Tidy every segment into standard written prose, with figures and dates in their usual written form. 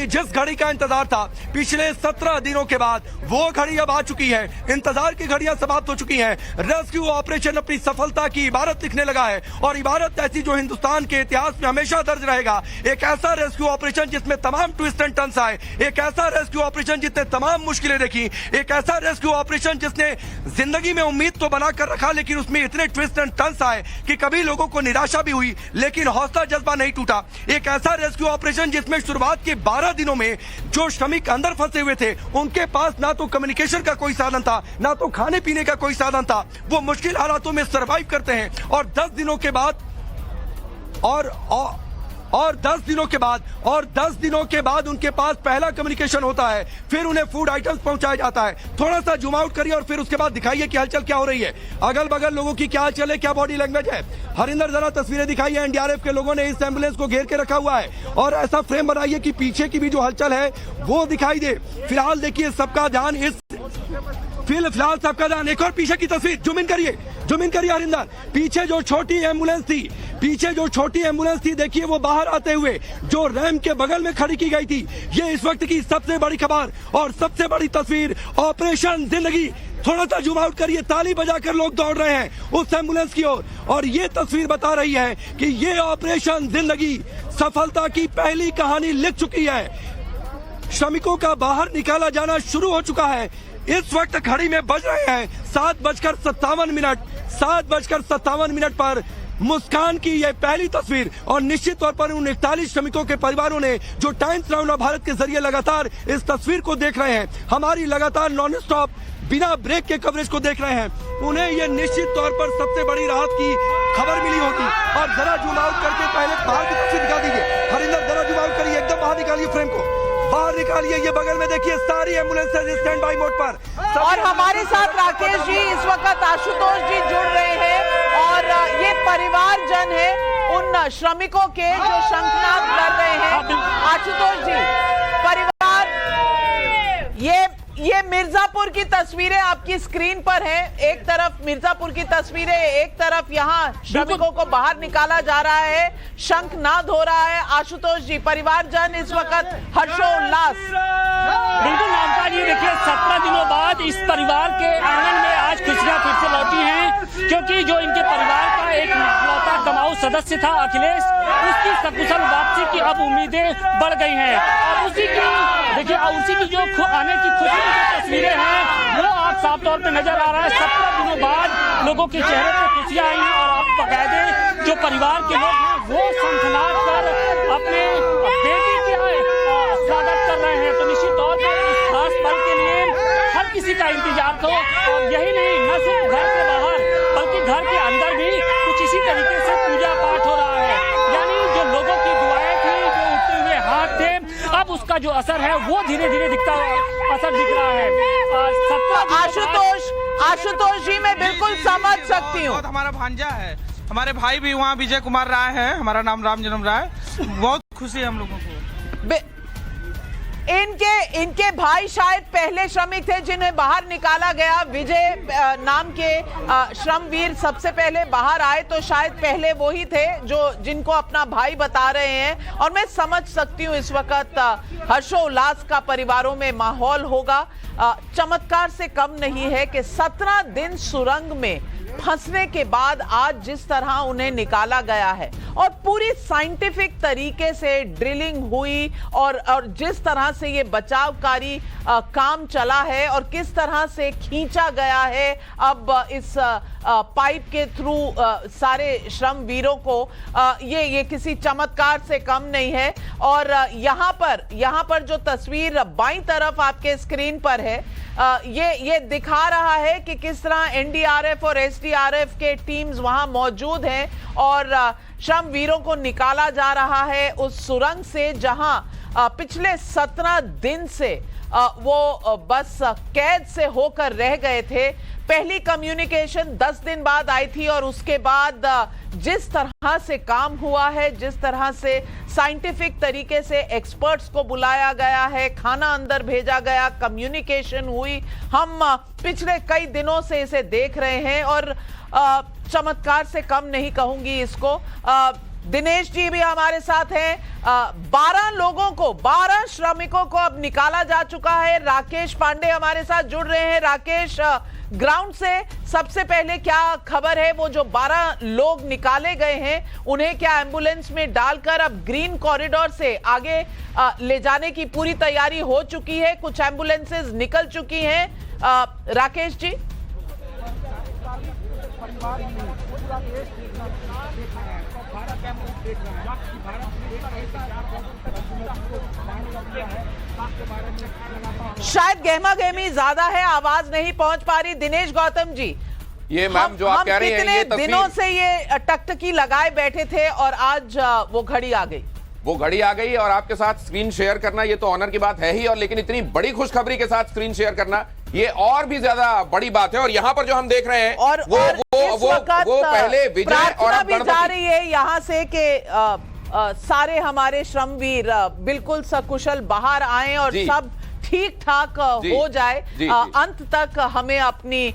यानी जिस घड़ी का इंतजार था पिछले 17 दिनों के बाद वो घड़ी अब आ चुकी है। इंतजार की घड़ियां समाप्त हो चुकी हैं। रेस्क्यू ऑपरेशन अपनी सफलता की इबारत लिखने लगा है और इबारत ऐसी जो हिंदुस्तान के इतिहास में हमेशा दर्ज रहेगा। एक ऐसा रेस्क्यू ऑपरेशन जिसमें तमाम ट्विस्ट एंड टर्न्स आए, एक ऐसा रेस्क्यू ऑपरेशन जिसने तमाम मुश्किलें देखी, एक ऐसा रेस्क्यू ऑपरेशन जिसने जिंदगी में उम्मीद तो बनाकर रखा लेकिन उसमें इतने ट्विस्ट एंड टर्न्स आए कि कभी लोगों को निराशा भी हुई लेकिन हौसला जज्बा नहीं टूटा। एक ऐसा रेस्क्यू ऑपरेशन जिसमें शुरुआत के 12 दिनों में जो श्रमिक अंदर फंसे हुए थे उनके पास ना तो कम्युनिकेशन का कोई साधन था ना तो खाने पीने का कोई साधन था। वो मुश्किल हालातों में सरवाइव करते हैं और 10 दिनों के बाद और 10 दिनों के बाद उनके पास पहला कम्युनिकेशन होता है। फिर उन्हें फूड आइटम्स पहुंचाया जाता है। थोड़ा सा जूम आउट करिए और फिर उसके बाद दिखाइए कि हलचल क्या हो रही है, अगल बगल लोगों की क्या हलचल है, क्या बॉडी लैंग्वेज है। हरिंदर जरा तस्वीरें दिखाइए। एनडीआरएफ के लोगों ने इस एम्बुलेंस को घेर के रखा हुआ है और ऐसा फ्रेम बनाइए कि पीछे की भी जो हलचल है वो दिखाई दे। फिलहाल देखिए सबका ध्यान एक और पीछे की तस्वीर जूम इन करिए हरिंदर। पीछे जो छोटी एम्बुलेंस थी देखिए वो बाहर आते हुए जो रैंप के बगल में खड़ी की गई थी। ये इस वक्त की सबसे बड़ी खबर और सबसे बड़ी तस्वीर ऑपरेशन जिंदगी। थोड़ा सा जूम आउट करिए। ताली बजाकर लोग दौड़ रहे हैं उस एम्बुलेंस की ओर और ये तस्वीर बता रही है कि ये ऑपरेशन जिंदगी सफलता की पहली कहानी लिख चुकी है। श्रमिकों का बाहर निकाला जाना शुरू हो चुका है। इस वक्त घड़ी में बज रहे हैं 7:57 पर मुस्कान की यह पहली तस्वीर और निश्चित तौर पर उन 41 श्रमिकों के परिवारों ने जो टाइम्स राउंड ऑफ भारत के जरिए लगातार इस तस्वीर को देख रहे हैं, हमारी लगातार नॉन स्टॉप बिना ब्रेक के कवरेज को देख रहे हैं, उन्हें यह निश्चित तौर पर सबसे बड़ी राहत की खबर मिली होगी। और जरा जूम आउट करके पहले बाहर की तस्वीर दिखा दीजिए हरिंदर, जरा जूम आउट करिए, एकदम बाहर निकालिए फ्रेम को, बाहर निकालिए। ये बगल में देखिए सारी एम्बुलेंसेज स्टैंड बाई मोड पर। और हमारे साथ राकेश जी इस वक्त आशुतोष जी जुड़ रहे हैं और ये परिवारजन है उन श्रमिकों के जो शंखनाद कर रहे हैं। आशुतोष जी, परिवार, ये मिर्जापुर की तस्वीरें आपकी स्क्रीन पर हैं। एक तरफ मिर्जापुर की तस्वीरें, एक तरफ यहाँ श्रमिकों को बाहर निकाला जा रहा है, शंखनाद हो रहा है। आशुतोष जी, परिवारजन इस वक्त हर्षोल्लास। बिल्कुल नामका जी, देखिए 17 दिनों बाद इस परिवार के आंगन में आज खुशियां फिर से लौटी हैं क्योंकि जो इनके परिवार का एक इकलौता कमाऊ सदस्य था अखिलेश, उसकी सकुशल वापसी की अब उम्मीदें बढ़ गई हैं और उसी की जो आने की खुशी की तस्वीरें हैं वो आज साफ तौर पे नजर आ रहा है। 17 दिनों बाद लोगों के चेहरे पे खुशियां आई हैं और अब बाकायदे जो परिवार के लोग हैं वो शंखनाद कर अपने बेटी के स्वागत कर रहे हैं। तो निश्चित तौर पर इस खास पल के लिए हर किसी का इंतजार था और यही नहीं, न सिर्फ घर के बाहर बल्कि घर के अंदर भी कुछ इसी तरीके से पूजा पाठ हो रहा है। यानी जो लोगों की दुआएं थी, जो उठते हुए हाथ थे, अब उसका जो असर है वो धीरे धीरे असर दिख रहा है। आशुतोष जी, मैं बिल्कुल समझ सकती हूँ। हमारा भांजा है, हमारे भाई भी वहाँ विजय कुमार राय है, हमारा नाम राम जन्म राय। बहुत खुशी है हम लोगों को। इनके भाई शायद पहले श्रमिक थे जिन्हें बाहर निकाला गया। विजय नाम के श्रमवीर सबसे पहले बाहर आए तो शायद पहले वो ही थे जिनको अपना भाई बता रहे हैं और मैं समझ सकती हूँ इस वक्त हर्षोल्लास का परिवारों में माहौल होगा। चमत्कार से कम नहीं है कि 17 दिन सुरंग में फंसने के बाद आज जिस तरह उन्हें निकाला गया है और पूरी साइंटिफिक तरीके से ड्रिलिंग हुई और जिस तरह से ये बचावकारी काम चला है और किस तरह से खींचा गया है अब इस पाइप के थ्रू सारे श्रमवीरों को, ये किसी चमत्कार से कम नहीं है। और यहाँ पर जो तस्वीर बाईं तरफ आपके स्क्रीन पर है, ये दिखा रहा है कि किस तरह एनडीआरएफ और एसडीआरएफ के टीम्स वहां मौजूद हैं और श्रमवीरों को निकाला जा रहा है उस सुरंग से जहां पिछले 17 दिन से वो बस कैद से होकर रह गए थे। पहली कम्युनिकेशन 10 दिन बाद आई थी और उसके बाद जिस तरह से काम हुआ है, जिस तरह से साइंटिफिक तरीके से एक्सपर्ट्स को बुलाया गया है, खाना अंदर भेजा गया, कम्युनिकेशन हुई, हम पिछले कई दिनों से इसे देख रहे हैं और चमत्कार से कम नहीं कहूंगी इसको। दिनेश जी भी हमारे साथ हैं। 12 श्रमिकों को अब निकाला जा चुका है। राकेश पांडे हमारे साथ जुड़ रहे हैं। राकेश, ग्राउंड से सबसे पहले क्या खबर है? वो जो 12 लोग निकाले गए हैं उन्हें क्या एम्बुलेंस में डालकर अब ग्रीन कॉरिडोर से आगे ले जाने की पूरी तैयारी हो चुकी है? कुछ एम्बुलेंसेस निकल चुकी हैं। राकेश जी, शायद गहमा गहमी ज्यादा है, आवाज नहीं पहुंच पा रही। दिनेश गौतम जी, ये मैम जो आप कह रही हैं, ये तस्वीर दिनों से ये टकटकी लगाए बैठे थे और आज वो घड़ी आ गई। वो घड़ी आ गई और आपके साथ स्क्रीन शेयर करना ये तो ऑनर की बात है ही, और लेकिन इतनी बड़ी खुशखबरी के साथ स्क्रीन शेयर करना ये और भी ज्यादा बड़ी बात है। और यहाँ पर जो हम देख रहे हैं और वो पहले विजय और अब भी जा गणपति। रही है यहाँ से कि सारे हमारे श्रमवीर बिल्कुल सकुशल बाहर आए और सब ठीक ठाक हो जाए। अंत तक हमें अपनी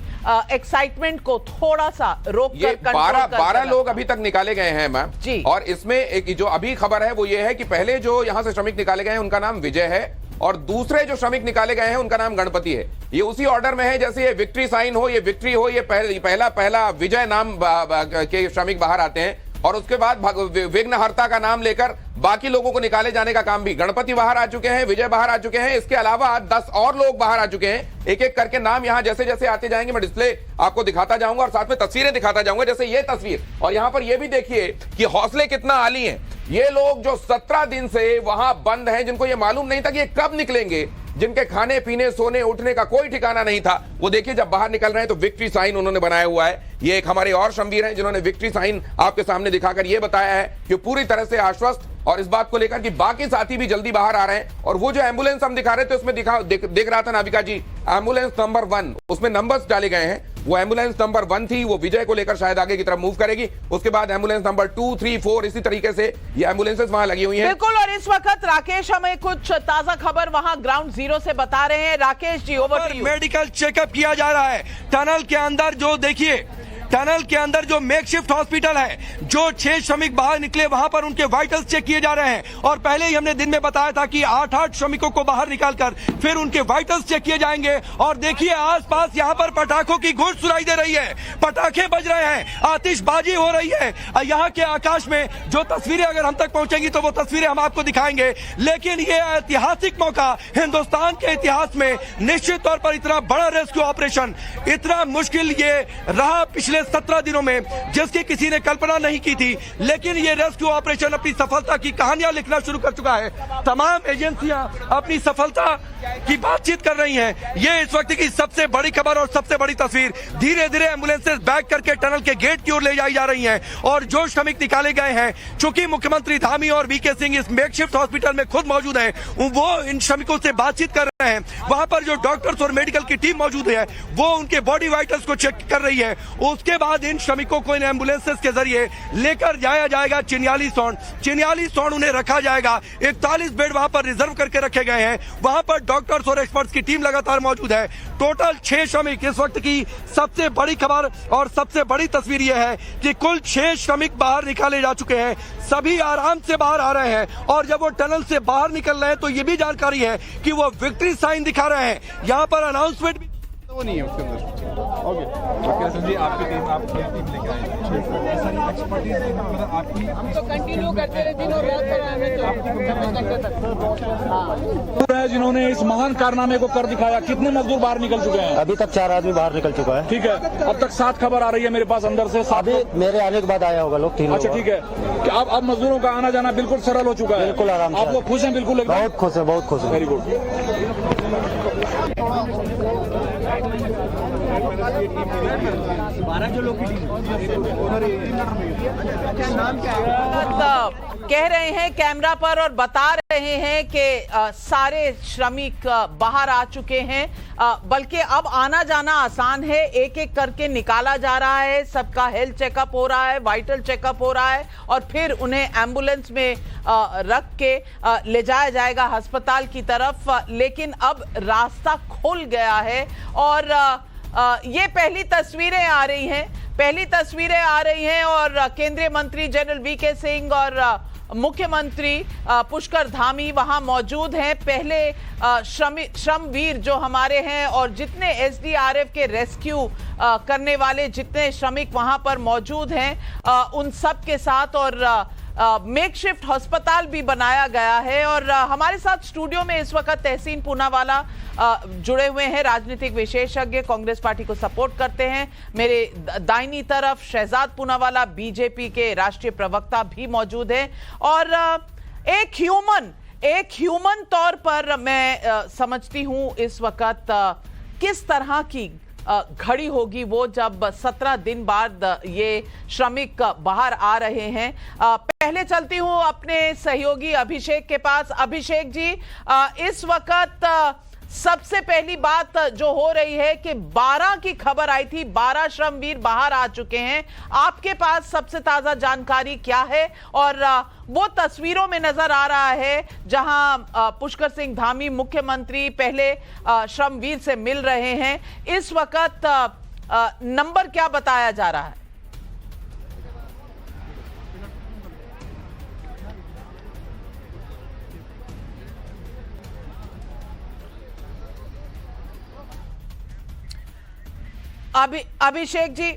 एक्साइटमेंट को थोड़ा सा रोक कर कंट्रोल कर 12 लोग अभी तक निकाले गए हैं मैम जी। और इसमें एक जो अभी खबर है वो ये है कि पहले जो यहाँ से श्रमिक निकाले गए हैं उनका नाम विजय है और दूसरे जो श्रमिक निकाले गए हैं उनका नाम गणपति है। ये उसी ऑर्डर में है जैसे ये विक्ट्री साइन हो, ये विक्ट्री हो, ये पहला विजय नाम के श्रमिक बाहर आते हैं और उसके बाद विघ्नहर्ता का नाम लेकर बाकी लोगों को निकाले जाने का काम भी। गणपति बाहर आ चुके हैं, विजय बाहर आ चुके हैं, इसके अलावा 10 और लोग बाहर आ चुके हैं। एक एक करके नाम यहां जैसे जैसे आते जाएंगे मैं डिस्प्ले आपको दिखाता जाऊंगा और साथ में तस्वीरें दिखाता जाऊंगा। जैसे ये तस्वीर, और यहां पर ये भी देखिए कि हौसले कितना आली हैं। ये लोग जो 17 दिन से वहां बंद हैं, जिनको ये मालूम नहीं था कि ये कब निकलेंगे, जिनके खाने पीने सोने उठने का कोई ठिकाना नहीं था, वो देखिए जब बाहर निकल रहे हैं तो विक्ट्री साइन उन्होंने बनाया हुआ है। ये एक हमारे और श्रमवीर हैं जिन्होंने विक्ट्री साइन आपके सामने दिखाकर ये बताया है कि पूरी तरह से आश्वस्त और इस बात को लेकर कि बाकी साथी भी जल्दी बाहर आ रहे हैं। और वो जो एम्बुलेंस हम दिखा रहे थे उसमें देख रहा था नाविका जी, एम्बुलेंस नंबर 1 उसमें नंबर्स डाले गए हैं। वो एम्बुलेंस नंबर 1 थी, वो विजय को लेकर शायद आगे की तरफ मूव करेगी। उसके बाद एम्बुलेंस नंबर 2, 3, 4 इसी तरीके से ये एम्बुलेंसेस वहां लगी हुई हैं। बिल्कुल। और इस वक्त राकेश हमें कुछ ताजा खबर वहां ग्राउंड जीरो से बता रहे हैं। Rakesh ji, over to you. Medical checkup किया जा रहा है टनल के अंदर। जो देखिए टनल के अंदर जो मेकशिफ्ट हॉस्पिटल है, जो 6 श्रमिक बाहर निकले वहां पर उनके वाइटल्स चेक किए जा रहे हैं। और पहले ही हमने दिन में बताया था कि 8 श्रमिकों को बाहर निकालकर फिर उनके वाइटल्स चेक किए जाएंगे। और देखिए आसपास यहां पर पटाखों की गूंज सुनाई दे रही है, पटाखे बज रहे हैं, आतिशबाजी हो रही है। यहाँ के आकाश में जो तस्वीरें अगर हम तक पहुंचेंगी तो वो तस्वीरें हम आपको दिखाएंगे। लेकिन ये ऐतिहासिक मौका हिंदुस्तान के इतिहास में निश्चित तौर पर, इतना बड़ा रेस्क्यू ऑपरेशन, इतना मुश्किल ये रहा पिछले 17 दिनों में, जिसकी किसी ने कल्पना नहीं की थी। लेकिन ये रेस्क्यू ऑपरेशन अपनी सफलता की कहानियां लिखना शुरू कर चुका है। तमाम एजेंसियां अपनी सफलता की बातचीत कर रही हैं। ये इस वक्त की सबसे बड़ी खबर और सबसे बड़ी तस्वीर। धीरे धीरे एम्बुलेंसेस बैक करके टनल के गेट की ओर ले जाई जा रही हैं और जो श्रमिक निकाले गए हैं, चूंकि मुख्यमंत्री धामी और वीके सिंह इस मेकशिफ्ट हॉस्पिटल में खुद मौजूद हैं, वो इन श्रमिकों से बातचीत कर रहे हैं। वहां पर जो डॉक्टर्स और मेडिकल की टीम मौजूद है वो उनके बॉडी वाइटल्स को चेक कर रही है। उसके बाद इन श्रमिकों को इन एम्बुलेंसेस के जरिए लेकर जाया जाएगा चिन्याली सौंड उन्हें रखा जाएगा। 41 बेड वहां पर रिजर्व करके रखे गए हैं। वहां पर डॉक्टर्स और एक्सपर्ट्स की टीम लगातार मौजूद है। टोटल 6 श्रमिक। इस वक्त की सबसे बड़ी खबर और सबसे बड़ी तस्वीर यह है कि कुल 6 श्रमिक बाहर निकाले जा चुके हैं। सभी आराम से बाहर आ रहे हैं और जब वो टनल से बाहर निकल रहे हैं तो ये भी जानकारी है कि वो विक्ट्री साइन दिखा रहे हैं। यहाँ पर अनाउंसमेंट भी वो नहीं है उसके अंदर। ओके जी, आपकी टीम लेके आए एक्सपर्टीज मतलब आपकी हम तो कंटिन्यू करते रहे दिन और रात तक। जिन्होंने इस महान कारनामे को कर दिखाया। कितने मजदूर बाहर निकल चुके हैं? अभी तक 4 आदमी बाहर निकल चुका है। ठीक है, अब तक 7 खबर आ रही है मेरे पास अंदर से। अभी मेरे आने के बाद आया होगा लोग 3 लोग। अच्छा ठीक है, कि अब मजदूरों का आना जाना बिल्कुल सरल हो चुका है? बिल्कुल आराम से। आप लोग खुश हैं? बिल्कुल बहुत खुश है, बहुत खुश है। Very good. कह रहे हैं कैमरा पर और बता रहे हैं कि सारे श्रमिक बाहर आ चुके हैं। बल्कि अब आना जाना आसान है, एक एक करके निकाला जा रहा है, सबका हेल्थ चेकअप हो रहा है, वाइटल चेकअप हो रहा है और फिर उन्हें एम्बुलेंस में रख के ले जाया जाएगा अस्पताल की तरफ। लेकिन अब रास्ता खुल गया है और ये पहली तस्वीरें आ रही हैं। पहली तस्वीरें आ रही हैं और केंद्रीय मंत्री जनरल वीके सिंह और मुख्यमंत्री पुष्कर धामी वहां मौजूद हैं। पहले श्रमवीर जो हमारे हैं और जितने एसडीआरएफ के रेस्क्यू करने वाले जितने श्रमिक वहां पर मौजूद हैं उन सब के साथ और मेकशिफ्ट अस्पताल भी बनाया गया है। और हमारे साथ स्टूडियो में इस वक्त तहसीन पूनावाला जुड़े हुए हैं, राजनीतिक विशेषज्ञ, कांग्रेस पार्टी को सपोर्ट करते हैं। मेरे दाहिनी तरफ शहजाद पूनावाला बीजेपी के राष्ट्रीय प्रवक्ता भी मौजूद हैं। और एक ह्यूमन तौर पर मैं समझती हूं इस वक्त किस तरह की घड़ी होगी वो जब 17 दिन बाद ये श्रमिक बाहर आ रहे हैं। पहले चलती हूं अपने सहयोगी अभिषेक के पास। अभिषेक जी, इस वक्त सबसे पहली बात जो हो रही है कि 12 की खबर आई थी, 12 श्रमवीर बाहर आ चुके हैं। आपके पास सबसे ताजा जानकारी क्या है? और वो तस्वीरों में नजर आ रहा है जहां पुष्कर सिंह धामी मुख्यमंत्री पहले श्रमवीर से मिल रहे हैं। इस वक्त नंबर क्या बताया जा रहा है? अभिषेक जी,